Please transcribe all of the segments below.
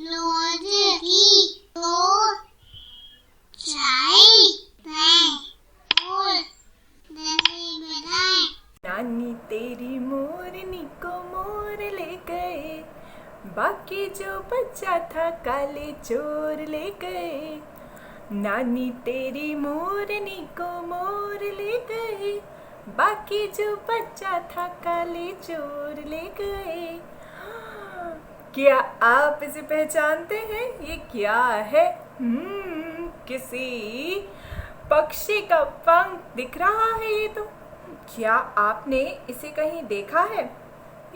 रोज की तो चाय है और दही बनाए। नानी तेरी मोरनी को मोर ले गए, बाकी जो बच्चा था काले चोर ले गए। नानी तेरी मोरनी को मोर ले गए, बाकी जो बच्चा था काले चोर ले गए। क्या आप इसे पहचानते हैं? ये क्या है? किसी पक्षी का पंख दिख रहा है ये तो। क्या आपने इसे कहीं देखा है?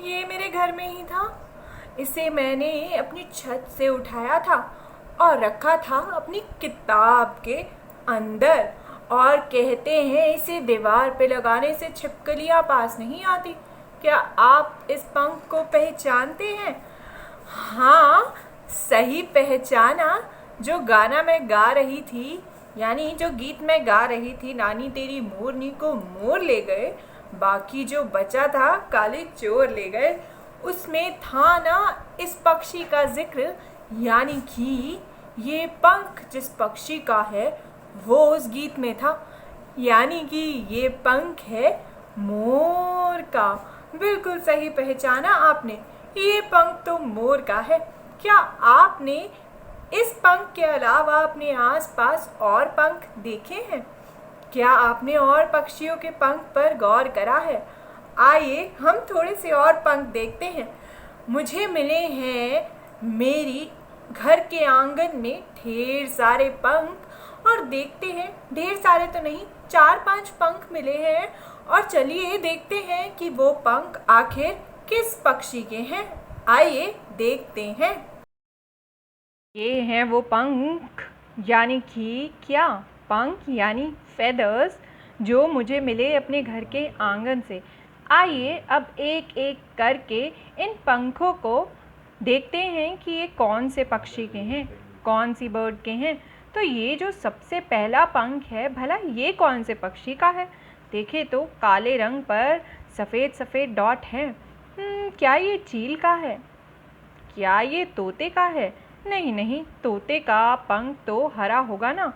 ये मेरे घर में ही था। इसे मैंने अपनी छत से उठाया था और रखा था अपनी किताब के अंदर। और कहते हैं इसे दीवार पे लगाने से छिपकलियां पास नहीं आती। क्या आप इस पंख को पहचानते हैं? हाँ, सही पहचाना। जो गाना मैं गा रही थी, यानी जो गीत मैं गा रही थी, नानी तेरी मोरनी को मोर ले गए, बाकी जो बचा था काले चोर ले गए, उसमें था ना इस पक्षी का जिक्र। यानी कि ये पंख जिस पक्षी का है वो उस गीत में था। यानी कि ये पंख है मोर का। बिल्कुल सही पहचाना आपने, ये पंख तो मोर का है। क्या आपने इस पंख के अलावा अपने आसपास और पंख देखे हैं? क्या आपने और पक्षियों के पंख पर गौर करा है? आइए हम थोड़े से और पंख देखते हैं। मुझे मिले हैं मेरी घर के आंगन में ढेर सारे पंख, और देखते हैं, ढेर सारे तो नहीं, 4-5 पंख मिले हैं। और चलिए देखते हैं कि वो पंख आखिर किस पक्षी के हैं। आइए देखते हैं। ये हैं वो पंख, यानी कि क्या पंख यानी फेदर्स, जो मुझे मिले अपने घर के आंगन से। आइए अब एक एक करके इन पंखों को देखते हैं कि ये कौन से पक्षी के हैं, कौन सी बर्ड के हैं। तो ये जो सबसे पहला पंख है, भला ये कौन से पक्षी का है? देखें तो काले रंग पर सफ़ेद सफ़ेद डॉट हैं। क्या ये चील का है? क्या ये तोते का है? नहीं नहीं, तोते का पंख तो हरा होगा ना।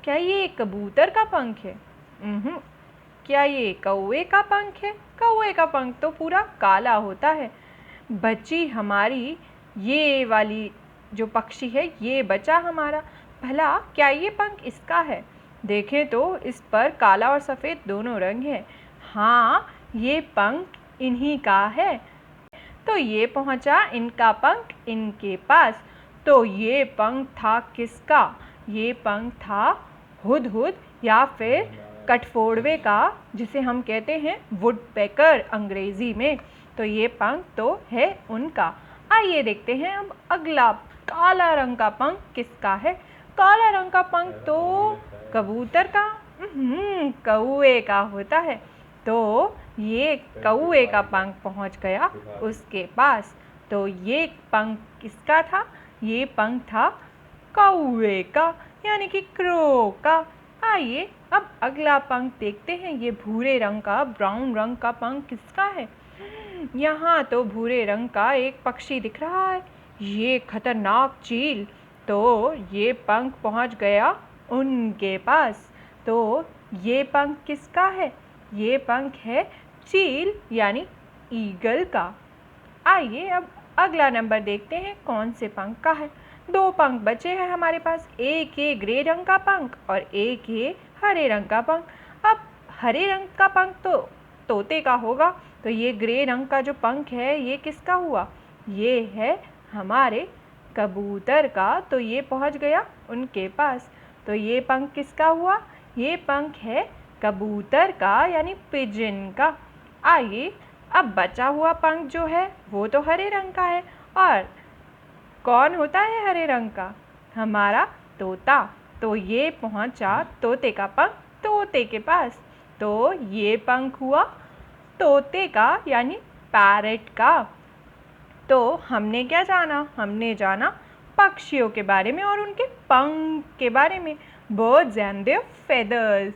क्या ये कबूतर का पंख है? क्या ये कौवे का पंख है? कौवे का पंख तो पूरा काला होता है। बची हमारी ये वाली जो पक्षी है, ये बचा हमारा। भला क्या ये पंख इसका है? देखें तो इस पर काला और सफ़ेद दोनों रंग हैं। हाँ, ये पंख इन्हीं का है। तो ये पहुंचा इनका पंख इनके पास। तो ये पंख था किसका? ये पंख था हुदहुद या फिर कठफोड़वे का, जिसे हम कहते हैं वुडपेकर अंग्रेजी में। तो ये पंख तो है उनका। आइए देखते हैं अब अगला, काला रंग का पंख किसका है? काला रंग का पंख तो कबूतर का, कौवे का होता है। तो ये कौवे का पंख पहुंच गया उसके पास। तो ये पंख किसका था? ये पंख था कौवे का, यानी कि क्रो का। आइए अब अगला पंख देखते हैं। ये भूरे रंग का, ब्राउन रंग का पंख किसका है? यहाँ तो भूरे रंग का एक पक्षी दिख रहा है, ये खतरनाक चील। तो ये पंख पहुँच गया उनके पास। तो ये पंख किसका है? ये पंख है चील यानी ईगल का। आइए अब अगला नंबर देखते हैं कौन से पंख का है। 2 पंख बचे हैं हमारे पास, एक ये ग्रे रंग का पंख और एक ये हरे रंग का पंख। अब हरे रंग का पंख तो तोते का होगा, तो ये ग्रे रंग का जो पंख है ये किसका हुआ? ये है हमारे कबूतर का। तो ये पहुंच गया उनके पास। तो ये पंख किसका हुआ? ये पंख है कबूतर का यानी पिजन का। आइए अब बचा हुआ पंख जो है वो तो हरे रंग का है। और कौन होता है हरे रंग का? हमारा तोता। तो ये पहुंचा तोते का पंख तोते के पास। तो ये पंख हुआ तोते का यानी पैरट का। तो हमने क्या जाना? हमने जाना पक्षियों के बारे में और उनके पंख के बारे में, बर्ड्स एंड देयर फेदर्स।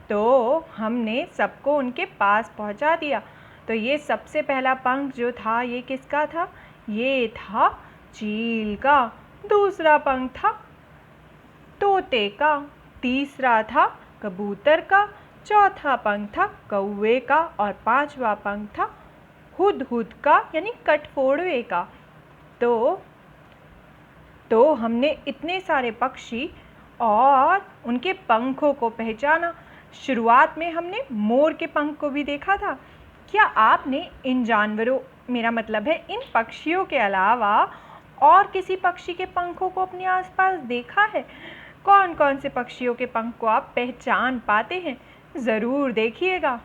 तो हमने सबको उनके पास पहुंचा दिया। तो ये सबसे पहला पंख जो था ये किसका था? ये था चील का। दूसरा पंख था तोते का, तीसरा था कबूतर का, चौथा पंख था कौवे का और पांचवा पंख था हुदहुद का यानी कठफोड़वे का। तो हमने इतने सारे पक्षी और उनके पंखों को पहचाना। शुरुआत में हमने मोर के पंख को भी देखा था। क्या आपने इन जानवरों, मेरा मतलब है इन पक्षियों के अलावा और किसी पक्षी के पंखों को अपने आसपास देखा है? कौन कौन से पक्षियों के पंख को आप पहचान पाते हैं? ज़रूर देखिएगा।